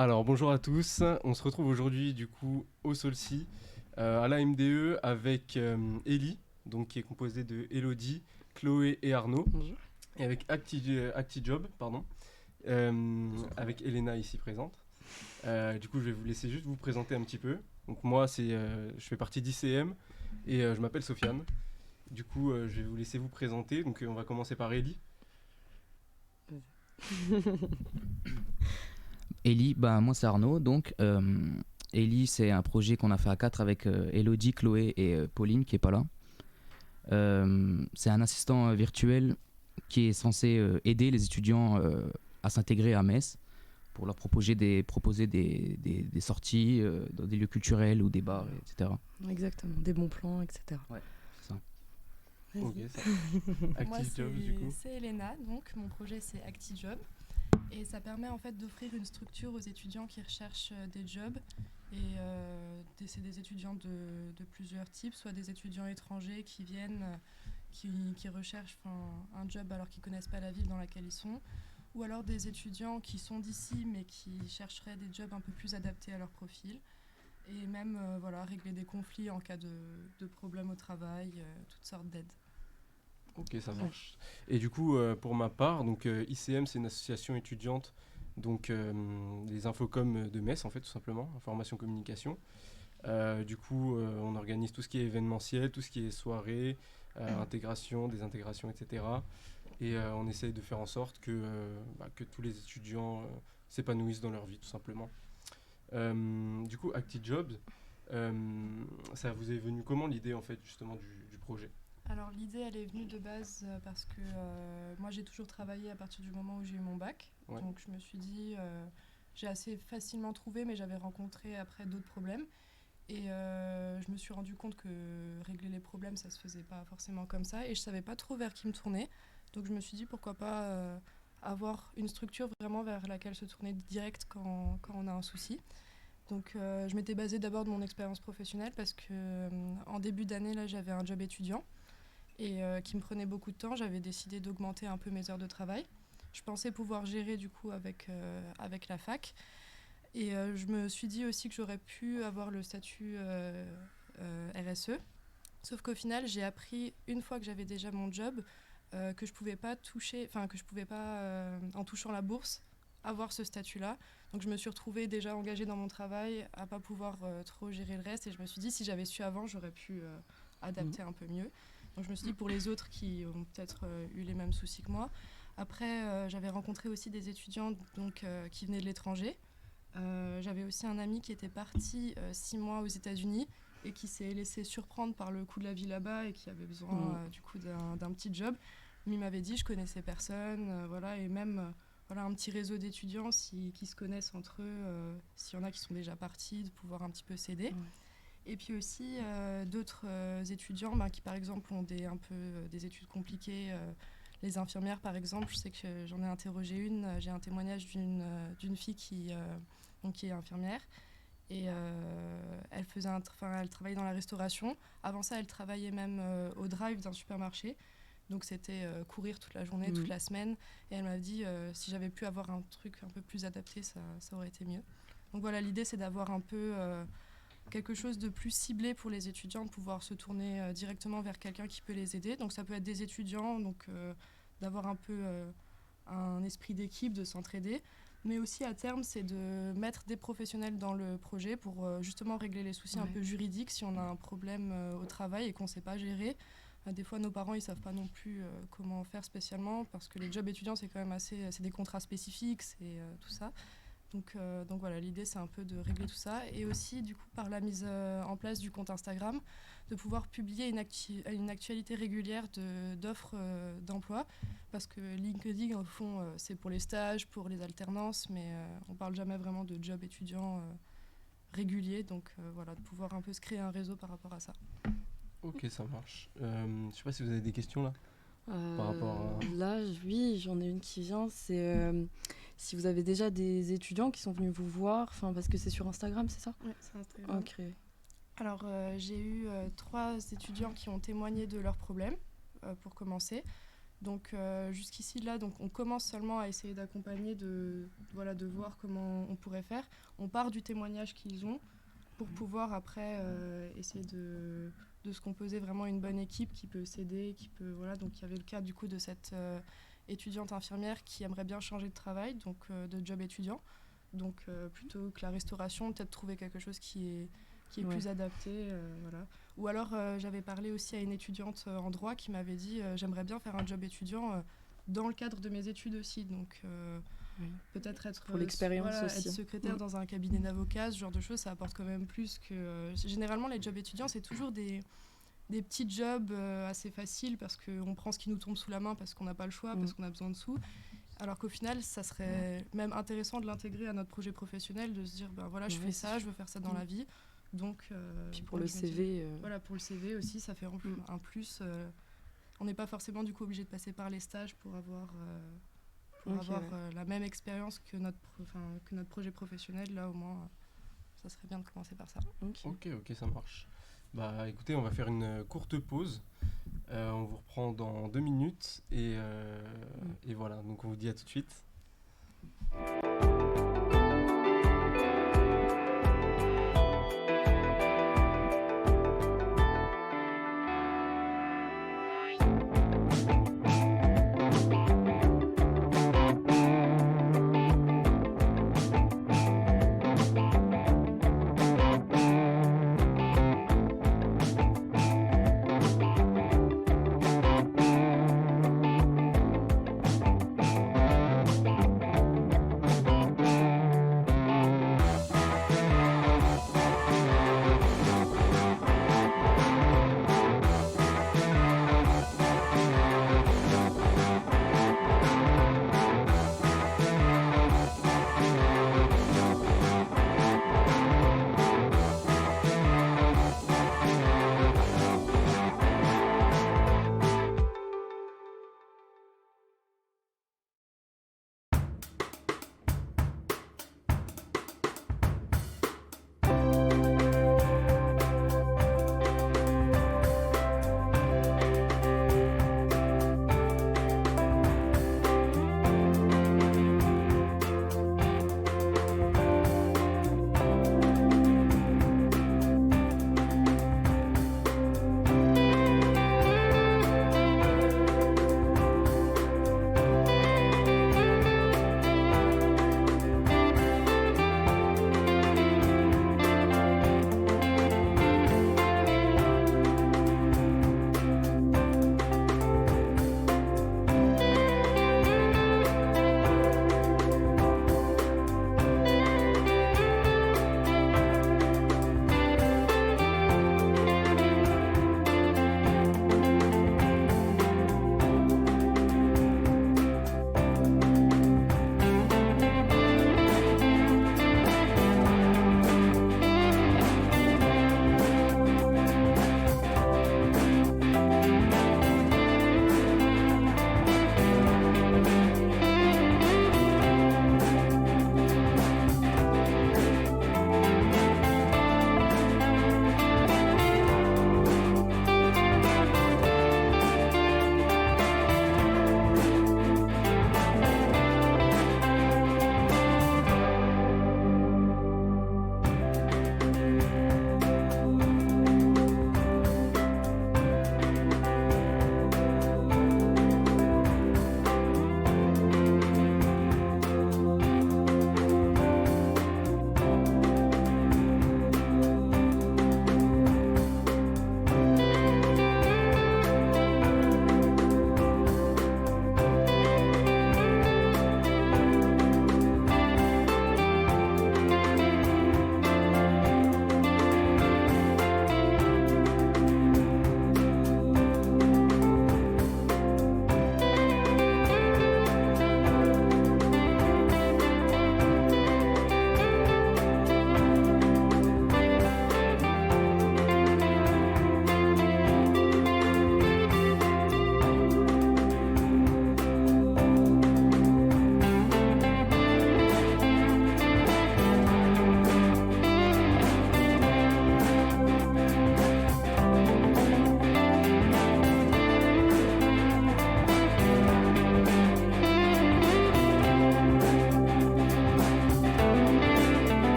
Alors bonjour à tous, on se retrouve aujourd'hui du coup au Solci, à la MDE avec Ellie, donc qui est composée de Elodie, Chloé et Arnaud, Bonjour. et avec ActiJob, pardon, avec Elena ici présente. Du coup je vais vous laisser juste vous présenter un petit peu. Donc moi je fais partie d'ICM et je m'appelle Sofiane. Du coup je vais vous laisser vous présenter, donc on va commencer par Ellie. Ellie, bah, moi c'est Arnaud, donc Ellie c'est un projet qu'on a fait à 4 avec Elodie, Chloé et Pauline qui est pas là. C'est un assistant virtuel qui est censé aider les étudiants à s'intégrer à Metz pour leur proposer des sorties dans des lieux culturels ou des bars, etc. Exactement, des bons plans, etc. Ouais, c'est ça. Vas-y. Ok, ça. Moi, ActiJob du coup. c'est Elena, donc mon projet c'est ActiJob. Et ça permet en fait d'offrir une structure aux étudiants qui recherchent des jobs. Et c'est des étudiants de plusieurs types, soit des étudiants étrangers qui viennent, qui recherchent un job alors qu'ils ne connaissent pas la ville dans laquelle ils sont, ou alors des étudiants qui sont d'ici mais qui chercheraient des jobs un peu plus adaptés à leur profil. Et même régler des conflits en cas de problèmes au travail, toutes sortes d'aides. Ok, ça marche. Et du coup, pour ma part, donc ICM, c'est une association étudiante, donc les Infocom de Metz, en fait, tout simplement, information communication. Du coup, on organise tout ce qui est événementiel, tout ce qui est soirée, intégration, désintégration, etc. Et on essaye de faire en sorte que tous les étudiants s'épanouissent dans leur vie, tout simplement. Du coup, ActiJobs, ça vous est venu comment l'idée, en fait, justement, du projet ? Alors l'idée elle est venue de base parce que moi j'ai toujours travaillé à partir du moment où j'ai eu mon bac. Ouais. Donc je me suis dit, j'ai assez facilement trouvé mais j'avais rencontré après d'autres problèmes. Et je me suis rendu compte que régler les problèmes ça se faisait pas forcément comme ça et je savais pas trop vers qui me tourner. Donc je me suis dit pourquoi pas avoir une structure vraiment vers laquelle se tourner direct quand on a un souci. Donc je m'étais basée d'abord de mon expérience professionnelle parce que en début d'année là j'avais un job étudiant et qui me prenait beaucoup de temps. J'avais décidé d'augmenter un peu mes heures de travail. Je pensais pouvoir gérer du coup avec la fac. Et je me suis dit aussi que j'aurais pu avoir le statut RSE. Sauf qu'au final, j'ai appris une fois que j'avais déjà mon job que je pouvais pas en touchant la bourse avoir ce statut-là. Donc je me suis retrouvée déjà engagée dans mon travail à pas pouvoir trop gérer le reste et je me suis dit si j'avais su avant, j'aurais pu adapter un peu mieux. Donc je me suis dit pour les autres qui ont peut-être eu les mêmes soucis que moi. Après, j'avais rencontré aussi des étudiants qui venaient de l'étranger. J'avais aussi un ami qui était parti 6 mois aux États-Unis et qui s'est laissé surprendre par le coût de la vie là-bas et qui avait besoin du coup d'un petit job. Mais il m'avait dit je connaissais personne, et même un petit réseau d'étudiants qui se connaissent entre eux, s'il y en a qui sont déjà partis, de pouvoir un petit peu s'aider. Et puis aussi d'autres étudiants qui par exemple ont des études compliquées. Les infirmières par exemple, je sais que j'en ai interrogé une, j'ai un témoignage d'une fille qui est infirmière. Et elle travaillait dans la restauration. Avant ça, elle travaillait même au drive d'un supermarché. Donc c'était courir toute la journée, toute la semaine. Et elle m'a dit, si j'avais pu avoir un truc un peu plus adapté, ça aurait été mieux. Donc voilà, l'idée c'est d'avoir un peu quelque chose de plus ciblé pour les étudiants, de pouvoir se tourner directement vers quelqu'un qui peut les aider. Donc ça peut être des étudiants, donc d'avoir un peu un esprit d'équipe, de s'entraider. Mais aussi à terme, c'est de mettre des professionnels dans le projet pour justement régler les soucis un peu juridiques si on a un problème au travail et qu'on ne sait pas gérer. Des fois, nos parents, ils ne savent pas non plus comment faire spécialement parce que les jobs étudiants, c'est quand même c'est des contrats spécifiques, c'est tout ça. Donc voilà, l'idée, c'est un peu de régler tout ça. Et aussi, du coup, par la mise en place du compte Instagram, de pouvoir publier une actualité régulière d'offres d'emploi. Parce que LinkedIn, au fond, c'est pour les stages, pour les alternances, mais on ne parle jamais vraiment de job étudiant régulier. Donc de pouvoir un peu se créer un réseau par rapport à ça. Ok, ça marche. Je sais pas si vous avez des questions là par rapport à... Là, oui, j'en ai une qui vient. C'est si vous avez déjà des étudiants qui sont venus vous voir, parce que c'est sur Instagram, c'est ça ? Oui, c'est Instagram. Ok. Alors, j'ai eu 3 étudiants qui ont témoigné de leurs problèmes, pour commencer. Donc jusqu'ici là, donc on commence seulement à essayer d'accompagner, de voir comment on pourrait faire. On part du témoignage qu'ils ont pour pouvoir après essayer de se composer vraiment une bonne équipe qui peut s'aider, donc il y avait le cas du coup de cette étudiante infirmière qui aimerait bien changer de travail, donc de job étudiant. Donc plutôt que la restauration, peut-être trouver quelque chose qui est plus adapté, voilà. Ou alors j'avais parlé aussi à une étudiante en droit qui m'avait dit j'aimerais bien faire un job étudiant dans le cadre de mes études aussi, donc peut-être être pour l'expérience aussi. être secrétaire dans un cabinet d'avocat, ce genre de choses, ça apporte quand même plus que généralement les jobs étudiants, c'est toujours des petits jobs assez faciles parce qu'on prend ce qui nous tombe sous la main parce qu'on n'a pas le choix, parce qu'on a besoin de sous. Alors qu'au final, ça serait même intéressant de l'intégrer à notre projet professionnel, de se dire je fais ça, je veux faire ça dans la vie. Donc, puis pour le CV. Voilà, pour le CV aussi, ça fait un plus. On n'est pas forcément du coup obligé de passer par les stages pour avoir la même expérience que notre projet professionnel. Là, au moins, ça serait bien de commencer par ça. Ok, ça marche. Bah écoutez, on va faire une courte pause. On vous reprend dans 2 minutes et voilà, donc on vous dit à tout de suite.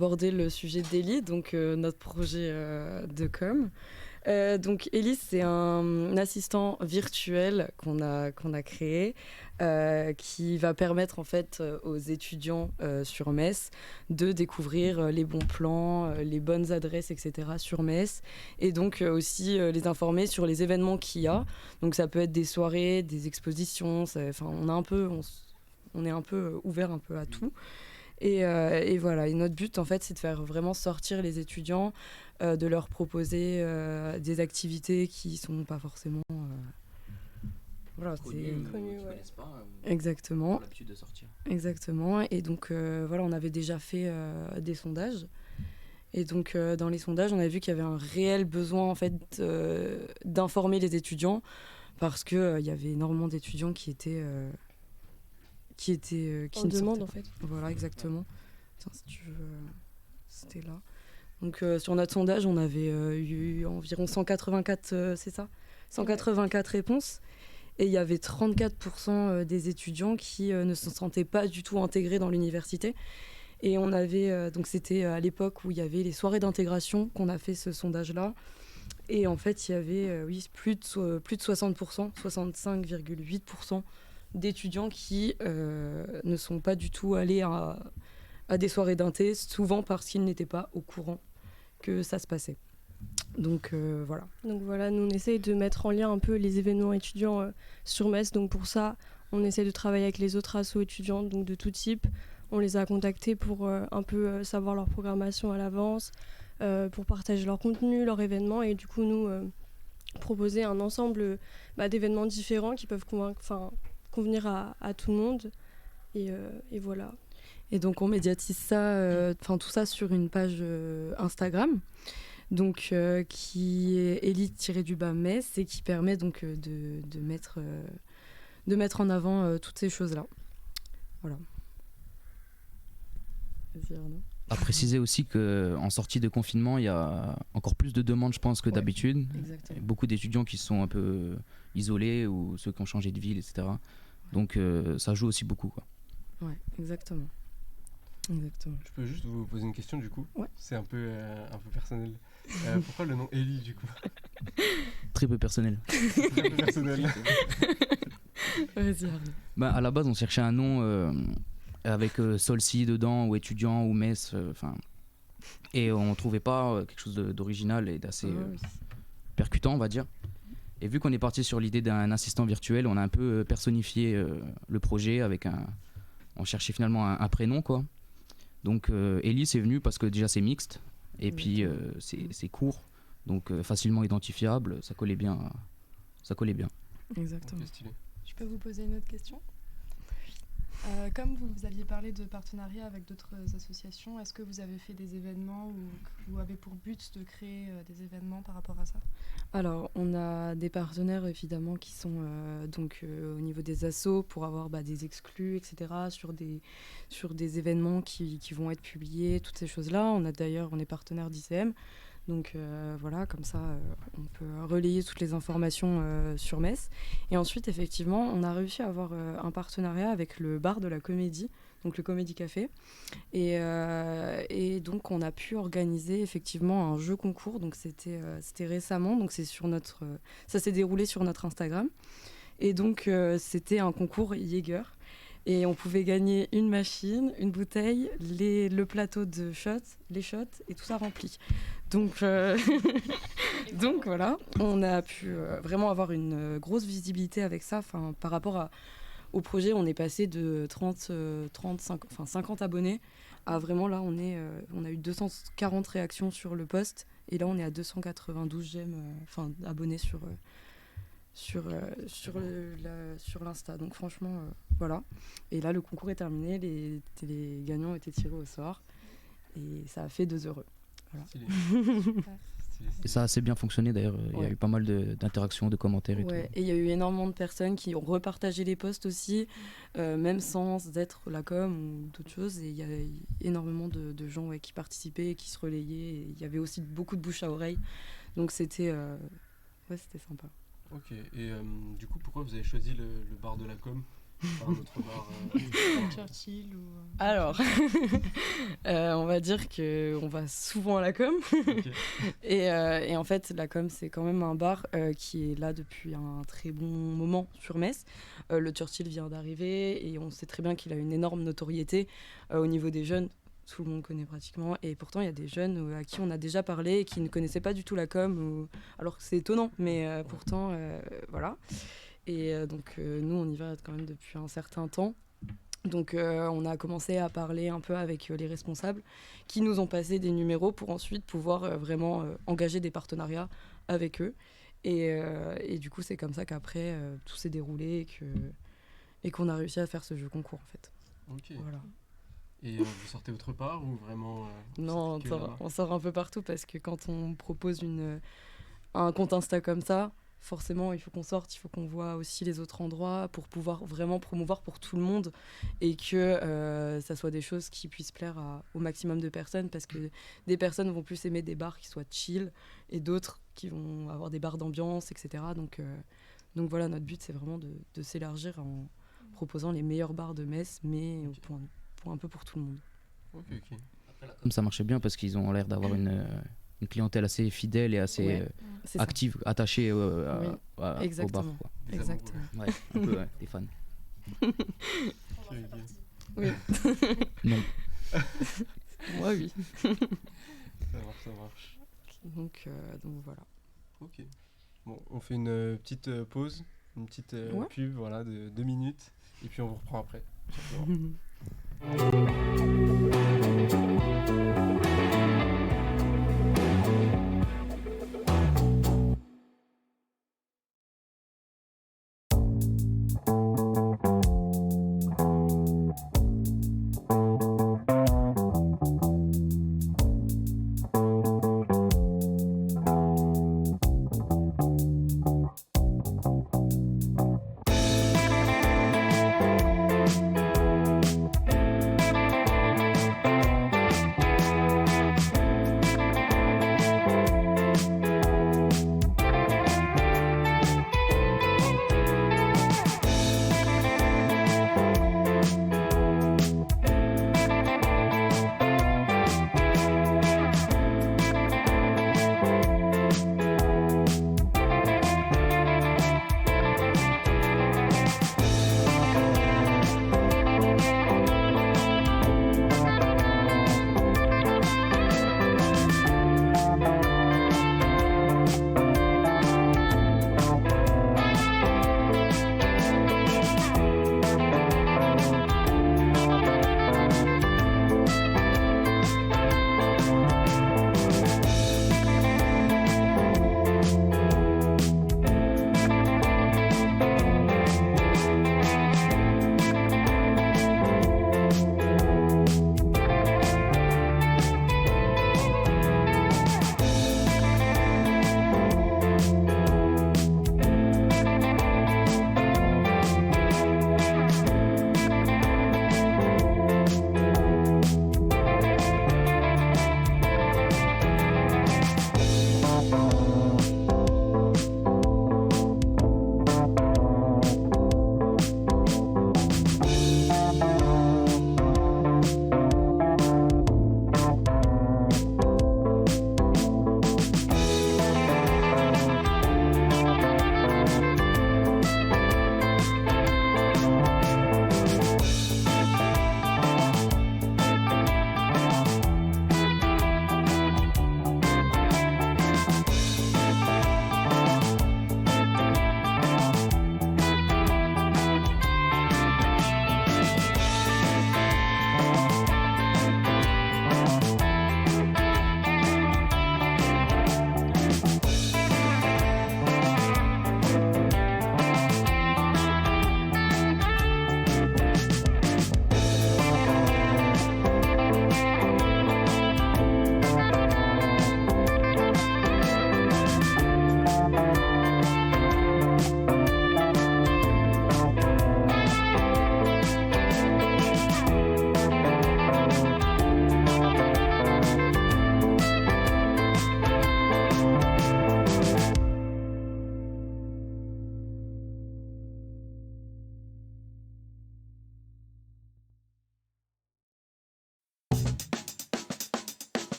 aborder le sujet d'Ellie, donc notre projet de com. Donc Ellie, c'est un assistant virtuel qu'on a créé qui va permettre en fait aux étudiants sur Metz de découvrir les bons plans, les bonnes adresses, etc. sur Metz, et donc aussi les informer sur les événements qu'il y a. Donc ça peut être des soirées, des expositions, on est un peu ouvert un peu à tout. Et voilà, et notre but en fait c'est de faire vraiment sortir les étudiants, de leur proposer des activités qui sont pas forcément voilà, Connus, connues, qui ouais. connaissent pas, Exactement. ont l'habitude de sortir. Exactement, et donc voilà, on avait déjà fait des sondages, et donc dans les sondages on avait vu qu'il y avait un réel besoin en fait d'informer les étudiants, parce que il y avait énormément d'étudiants qui En ne demande sortaient en pas. fait. Voilà, exactement. Tiens, si tu veux, c'était là. Donc sur notre sondage, on avait eu environ 184, c'est ça 184 réponses. Et il y avait 34% des étudiants qui ne se sentaient pas du tout intégrés dans l'université. Et on avait, donc c'était à l'époque où il y avait les soirées d'intégration qu'on a fait ce sondage-là. Et en fait, il y avait plus de 60%, 65,8% d'étudiants qui ne sont pas du tout allés à des soirées d'inté, souvent parce qu'ils n'étaient pas au courant que ça se passait. Donc voilà. Donc voilà, nous on essaye de mettre en lien un peu les événements étudiants sur Metz. Donc pour ça, on essaie de travailler avec les autres assos étudiantes, donc de tout type. On les a contactés pour un peu savoir leur programmation à l'avance, pour partager leur contenu, leur événement, et du coup nous proposer un ensemble d'événements différents qui peuvent convenir à tout le monde. Et voilà. Et donc on médiatise ça, tout ça sur une page Instagram, donc qui est Elite-Metz, et qui permet donc de mettre en avant toutes ces choses-là. Voilà. Vas-y, Arnaud. À préciser aussi qu'en sortie de confinement, il y a encore plus de demandes, je pense, que Ouais, d'habitude. exactement. Et beaucoup d'étudiants qui sont un peu isolés, ou ceux qui ont changé de ville, etc. Donc ça joue aussi beaucoup, quoi. Ouais, exactement. Exactement. Je peux juste vous poser une question du coup. Ouais. C'est un peu personnel. Pourquoi le nom Ellie du coup? Très peu personnel. Très peu personnel. Vas-y, Arnaud. À la base, on cherchait un nom avec Solcy dedans, ou étudiant, ou Metz, et on trouvait pas quelque chose d'original et d'assez Oui. percutant, on va dire. Et vu qu'on est parti sur l'idée d'un assistant virtuel, on a un peu personnifié le projet avec on cherchait finalement un prénom, quoi. Donc Ellie, c'est venu parce que déjà c'est mixte, et puis c'est court, donc facilement identifiable, ça collait bien. Exactement. Ok, stylé. Je peux vous poser une autre question? Comme vous aviez parlé de partenariat avec d'autres associations, est-ce que vous avez fait des événements ou que vous avez pour but de créer des événements par rapport à ça? Alors, on a des partenaires évidemment qui sont au niveau des assos pour avoir des exclus, etc. sur des événements qui vont être publiés, toutes ces choses-là. On est partenaire d'ICM. Donc voilà, comme ça, on peut relayer toutes les informations sur Metz. Et ensuite, effectivement, on a réussi à avoir un partenariat avec le bar de la Comédie, donc le Comédie Café. Et donc, on a pu organiser effectivement un jeu concours. Donc c'était récemment, donc ça s'est déroulé sur notre Instagram. Et donc, c'était un concours Jaeger. Et on pouvait gagner une machine, une bouteille, le plateau de shots, les shots, et tout ça rempli. Donc, donc voilà, on a pu vraiment avoir une grosse visibilité avec ça. Par rapport au projet, on est passé de 50 abonnés à vraiment là, on a eu 240 réactions sur le post. Et là, on est à 292 j'aime, abonnés sur l'Insta. Donc franchement, voilà. Et là, le concours est terminé, les gagnants ont été tirés au sort, et ça a fait 2 heureux. Voilà. Stylé. Super. Et ça a assez bien fonctionné d'ailleurs, il y a Ouais. eu pas mal d'interactions, de commentaires et Ouais, tout. et il y a eu énormément de personnes qui ont repartagé les posts aussi, même sans être la com ou d'autres choses. Et il y a énormément de gens qui participaient, qui se relayaient. Et il y avait aussi beaucoup de bouche à oreille. Donc c'était sympa. Ok, et du coup, pourquoi vous avez choisi le bar de la com Un autre bar. Churchill ou. Alors, on va dire qu'on va souvent à la com. Et en fait, la com, c'est quand même un bar qui est là depuis un très bon moment sur Metz. Le Churchill vient d'arriver et on sait très bien qu'il a une énorme notoriété au niveau des jeunes. Tout le monde connaît pratiquement. Et pourtant, il y a des jeunes à qui on a déjà parlé et qui ne connaissaient pas du tout la com. Alors que c'est étonnant, mais pourtant, voilà. Et donc, nous, on y va quand même depuis un certain temps. Donc on a commencé à parler un peu avec les responsables qui nous ont passé des numéros pour ensuite pouvoir vraiment engager des partenariats avec eux. Et du coup, c'est comme ça qu'après, tout s'est déroulé et qu'on a réussi à faire ce jeu concours, en fait. Ok. Voilà. Et vous sortez autre part ou vraiment Non, c'est que là-bas on sort un peu partout parce que quand on propose un compte Insta comme ça, forcément, il faut qu'on sorte, il faut qu'on voit aussi les autres endroits pour pouvoir vraiment promouvoir pour tout le monde et que ça soit des choses qui puissent plaire au maximum de personnes parce que des personnes vont plus aimer des bars qui soient chill et d'autres qui vont avoir des bars d'ambiance, etc. Donc voilà, notre but, c'est vraiment de s'élargir en proposant les meilleurs bars de Metz, mais pour un peu pour tout le monde. Ok. Comme ça marchait bien parce qu'ils ont l'air d'avoir une clientèle assez fidèle et assez C'est ça. active, attachée au bar. Exactement. Quoi. Des Exactement. Ouais, un peu, des fans. Ok. Oui. Non. Moi, oui. Ça marche. Donc voilà. Ok. Bon, on fait une petite pause, une petite Ouais. pub, voilà, de 2 minutes, et puis on vous reprend après. tout simplement.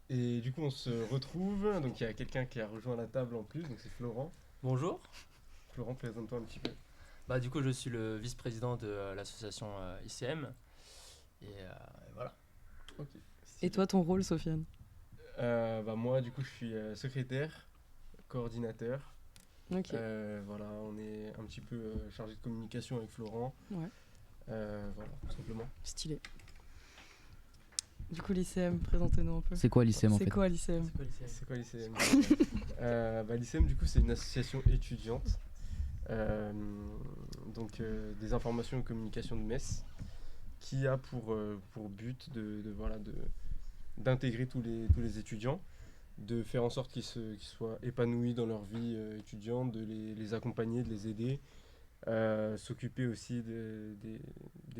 Et du coup, on se retrouve. Donc, il y a quelqu'un qui a rejoint la table en plus, donc c'est Florent. Bonjour. Florent, présente-toi un petit peu. Bah, du coup, je suis le vice-président de l'association ICM. Et voilà. Ok. Et toi, ton rôle, Sofiane? Moi, du coup, je suis secrétaire, coordinateur. Ok. Voilà, on est un petit peu chargé de communication avec Florent. Ouais. Voilà, tout simplement. Stylé. Du coup, l'ICM, présentez-nous un peu. C'est quoi l'ICM en fait? C'est quoi l'ICM? C'est quoi l'ICM? L'ICM, du coup, c'est une association étudiante. Des informations et communications de Metz, qui a pour but d'intégrer tous les étudiants, de faire en sorte qu'ils soient épanouis dans leur vie étudiante, de les accompagner, de les aider, s'occuper aussi des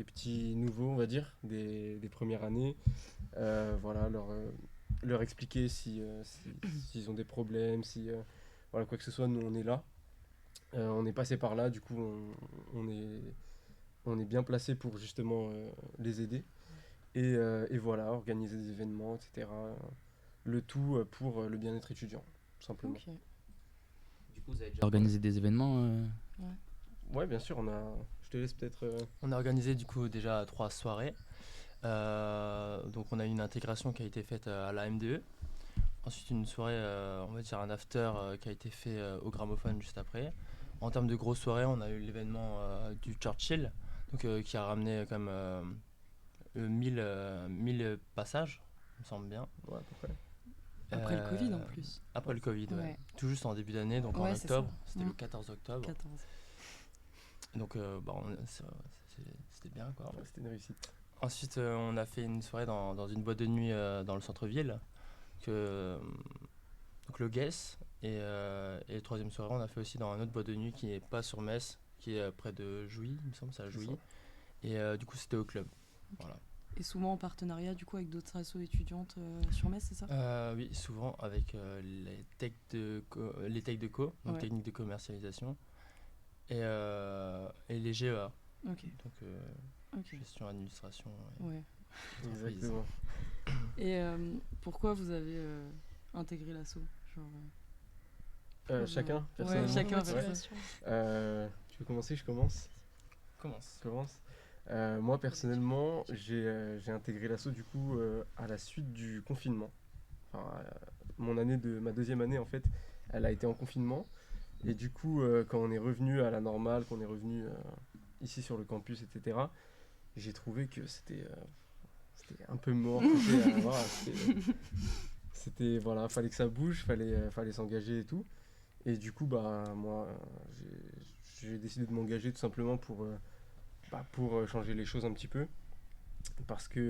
petits nouveaux, on va dire, des premières années, leur expliquer s'ils ont des problèmes, quoi que ce soit, nous on est là. On est passé par là, du coup on est bien placé pour justement les aider. Et voilà, organiser des événements, etc. Le tout pour le bien-être étudiant, tout simplement. Ok. Du coup, vous avez déjà organisé des événements Ouais, bien sûr, je te laisse peut-être... On a organisé du coup déjà 3 soirées. Donc on a eu une intégration qui a été faite à la MDE. Ensuite une soirée, on va dire un after qui a été fait au gramophone juste après. En termes de grosses soirées, on a eu l'événement du Churchill, donc, qui a ramené comme 1000 passages, il me semble bien. Ouais, à peu près. Après le Covid en plus. Après le Covid, ouais. Ouais. Tout juste en début d'année, donc en Ouais, c'est octobre. ça. C'était le 14 octobre. 14. Donc c'était bien quoi. Ouais, c'était une réussite. Ensuite, on a fait une soirée dans une boîte de nuit dans le centre-ville, donc le Guess. Et le troisième soirée, on a fait aussi dans un autre boîte de nuit qui n'est pas sur Metz, qui est près de Jouy, il me semble, c'est à Jouy. Et du coup, c'était au club. Okay. Voilà. Et souvent en partenariat du coup avec d'autres assos étudiantes sur Metz, c'est ça? Oui, souvent avec les techs de co, donc Ouais. techniques de commercialisation, et les GEA, Ok. donc gestion, administration. Ouais. Exactement. Et pourquoi vous avez intégré l'asso? Chacun, Ouais, personnellement. chacun Ouais. personnellement. Tu veux commencer? Je commence. Commence. Moi personnellement, j'ai intégré l'asso du coup à la suite du confinement. Enfin, ma deuxième année en fait, elle a été en confinement. Et du coup, quand on est revenu à la normale, qu'on est revenu ici sur le campus, etc., j'ai trouvé que c'était un peu mort. Voilà, fallait que ça bouge, fallait s'engager et tout. Et du coup, bah, moi, j'ai décidé de m'engager tout simplement pour changer les choses un petit peu. Parce que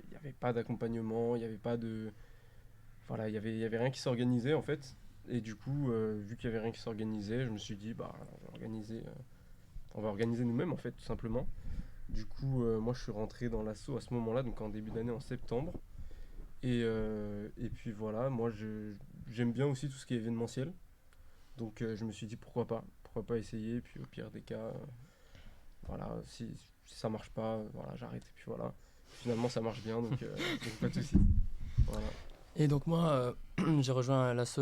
il n'y avait pas d'accompagnement, il n'y avait pas de. Voilà, il y avait rien qui s'organisait en fait. Et du coup, vu qu'il n'y avait rien qui s'organisait, je me suis dit, bah, on va organiser nous-mêmes en fait, tout simplement. Du coup, moi, je suis rentré dans l'asso à ce moment-là, donc en début d'année, en septembre. Et puis voilà, moi, j'aime bien aussi tout ce qui est événementiel. Donc, je me suis dit, pourquoi pas essayer. Et puis, au pire des cas, voilà, si ça marche pas, voilà, j'arrête. Et puis voilà. Finalement, ça marche bien, donc pas de soucis. Voilà. Et donc moi, j'ai rejoint l'asso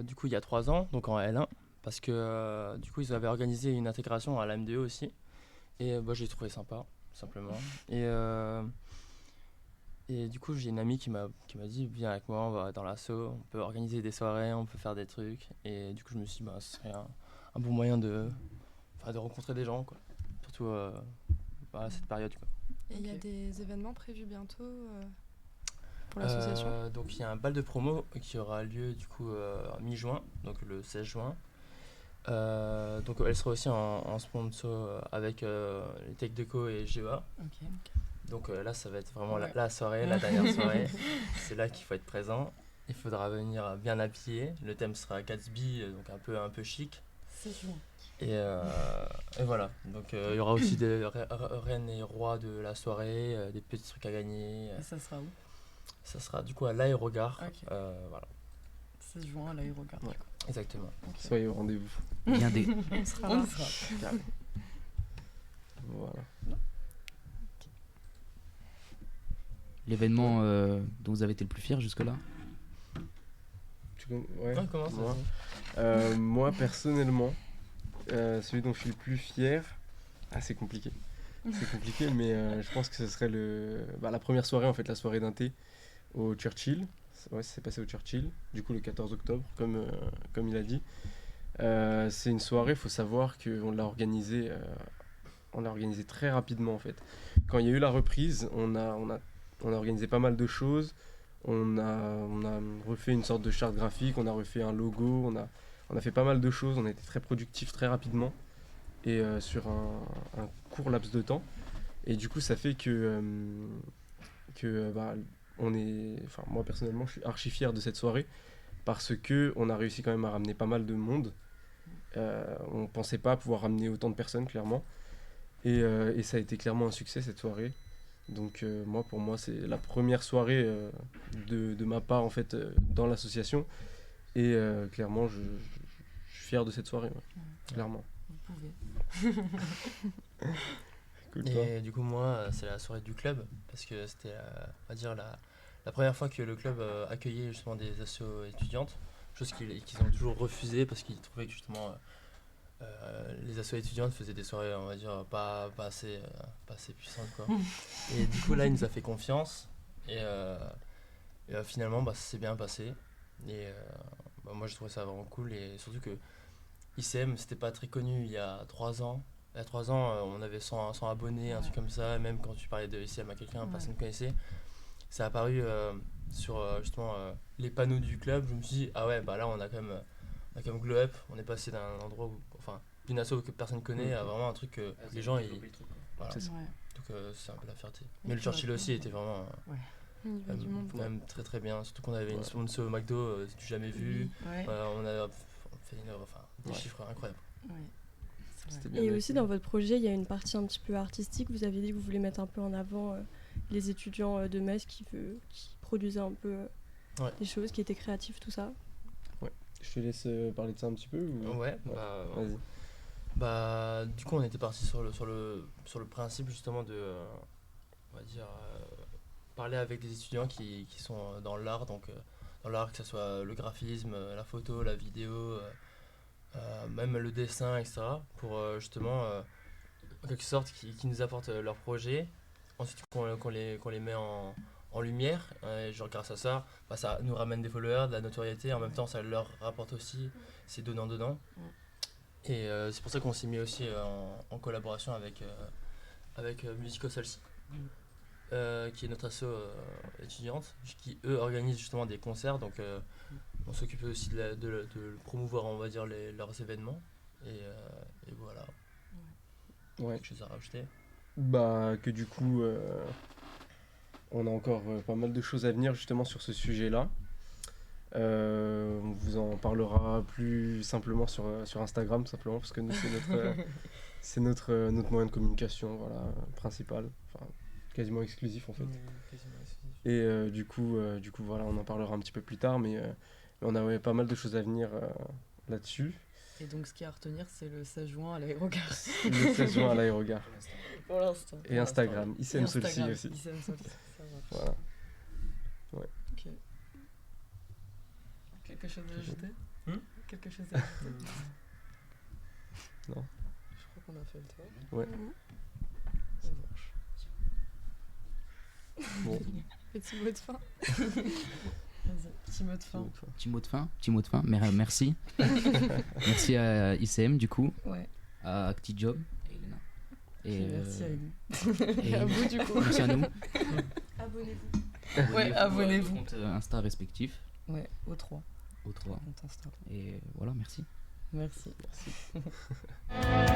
du coup il y a 3 ans, donc en L1, parce que du coup ils avaient organisé une intégration à la MDE aussi, et bah, j'ai trouvé sympa, simplement. Et du coup j'ai une amie qui m'a dit viens avec moi, on va dans l'asso, on peut organiser des soirées, on peut faire des trucs, et du coup je me suis dit bah, ce serait un bon moyen de rencontrer des gens, quoi. Surtout à cette période, quoi. Et il y a Ok. des événements prévus bientôt pour l'association. Donc il y a un bal de promo qui aura lieu du coup mi-juin, donc le 16 juin. Donc elle sera aussi en sponsor avec les Tech Deco et GEA. Ok. Donc là ça va être vraiment Ouais. la soirée, la dernière soirée. C'est là qu'il faut être présent. Il faudra venir bien habillé. Le thème sera Gatsby, donc un peu chic. C'est sûr. Et voilà, donc il y aura aussi des reines et rois de la soirée, des petits trucs à gagner. Ça sera où? Ça sera du coup à l'Aérogare. Ok. Voilà, 16 juin à l'aérogare. Ouais. exactement. Soyez au rendez-vous. Bien des... On sera On là. y sera. Carré. Voilà. L'événement dont vous avez été le plus fier jusque-là? Ouais. Ouais, comment ça Moi, se dit moi, personnellement, celui dont je suis le plus fier, c'est compliqué. C'est compliqué, mais je pense que ce serait la première soirée, en fait, la soirée d'un thé au Churchill. Ouais, ça s'est passé au Churchill, du coup le 14 octobre, comme il a dit. C'est une soirée, il faut savoir qu'on l'a organisée très rapidement, en fait. Quand il y a eu la reprise, on a organisé pas mal de choses. On a refait une sorte de charte graphique, on a refait un logo, on a fait pas mal de choses, on a été très productifs très rapidement et sur un court laps de temps. Et du coup, ça fait que moi personnellement, je suis archi fier de cette soirée parce que on a réussi quand même à ramener pas mal de monde. On pensait pas pouvoir ramener autant de personnes, clairement. Et ça a été clairement un succès cette soirée. Donc pour moi, c'est la première soirée de ma part en fait dans l'association. Et clairement, je suis fier de cette soirée, ouais. Clairement. Vous pouvez. Cool, toi. Et du coup, moi, c'est la soirée du club, parce que c'était, on va dire, la première fois que le club accueillait justement des assos étudiantes, chose qu'ils ont toujours refusé parce qu'ils trouvaient que justement les assos étudiantes faisaient des soirées, on va dire, pas assez puissantes, quoi. Et du coup, là, il nous a fait confiance, et finalement, bah, ça s'est bien passé. Et bah, moi, je trouvais ça vraiment cool, et surtout que ICM, c'était pas très connu il y a 3 ans. Il y a 3 ans, on avait 100 abonnés, un truc comme ça. Et même quand tu parlais de ICM à quelqu'un, personne ne connaissait. Ça a apparu sur justement les panneaux du club. Je me suis dit, ah ouais, bah là, on a quand même glow up. On est passé d'un endroit où, enfin, d'une asso que personne connaît à vraiment un truc que les gens, voilà. C'est ça. Ouais. Donc c'est un peu la fierté. Et Mais le tu vas Churchill aussi était vraiment Il y avait du monde. même très très bien. Surtout qu'on avait une sponsor au McDo, du jamais vu. Ouais. On a fait des Ouais. chiffres incroyables. Ouais. C'est C'était vrai. bien Et fait. aussi dans votre projet, il y a une partie un petit peu artistique. Vous avez dit que vous voulez mettre un peu en avant les étudiants de Metz qui produisaient un peu Ouais. des choses, qui étaient créatifs, tout ça. Je te laisse parler de ça un petit peu ou... Ouais, Vas-y. bah du coup on était parti sur le principe justement de on va dire parler avec des étudiants qui sont dans l'art, donc dans l'art, que ce soit le graphisme, la photo, la vidéo, même le dessin, etc. pour justement en quelque sorte qui nous apportent leurs projets, ensuite qu'on les met en en lumière. Et genre grâce à ça, ça nous ramène des followers, de la notoriété. En même temps, ça leur rapporte aussi, c'est donnant-donnant. Et c'est pour ça qu'on s'est mis aussi en collaboration avec Musico Salsi, qui est notre asso étudiante, qui eux organisent justement des concerts. Donc on s'occupe aussi de promouvoir, on va dire, leurs événements. Et voilà. Ouais. Quelque chose à rajouter? Que du coup, on a encore pas mal de choses à venir justement sur ce sujet-là. On vous en parlera plus simplement sur Instagram, tout simplement, parce que nous, c'est notre moyen de communication, voilà, principal, enfin, quasiment exclusif en fait. Et du coup, voilà, on en parlera un petit peu plus tard, mais on a pas mal de choses à venir là-dessus. Et donc, ce qu'il y a à retenir, c'est le 16 juin à l'aérogare. Le 16 juin à l'aérogare. Pour l'instant. Et Instagram, ICM Solsi aussi. ICM Solsi, ça va. Voilà. Ouais. Ok. Quelque chose à ajouter Quelque chose à ajouter Non. Je crois qu'on a fait le tour. Ouais. Ça marche. Bon. Petit mot de fin. Vas-y, petit mot de fin. Petit mot de fin. Merci. Merci à ICM du coup, Ouais. à ActiJob et Merci à Ellie. et à vous du coup. merci à nous. Abonnez-vous. Ouais, abonnez-vous. Compte Insta respectif. Ouais, au 3. Aux 3. Compte Insta. Et voilà, merci. Merci. Merci.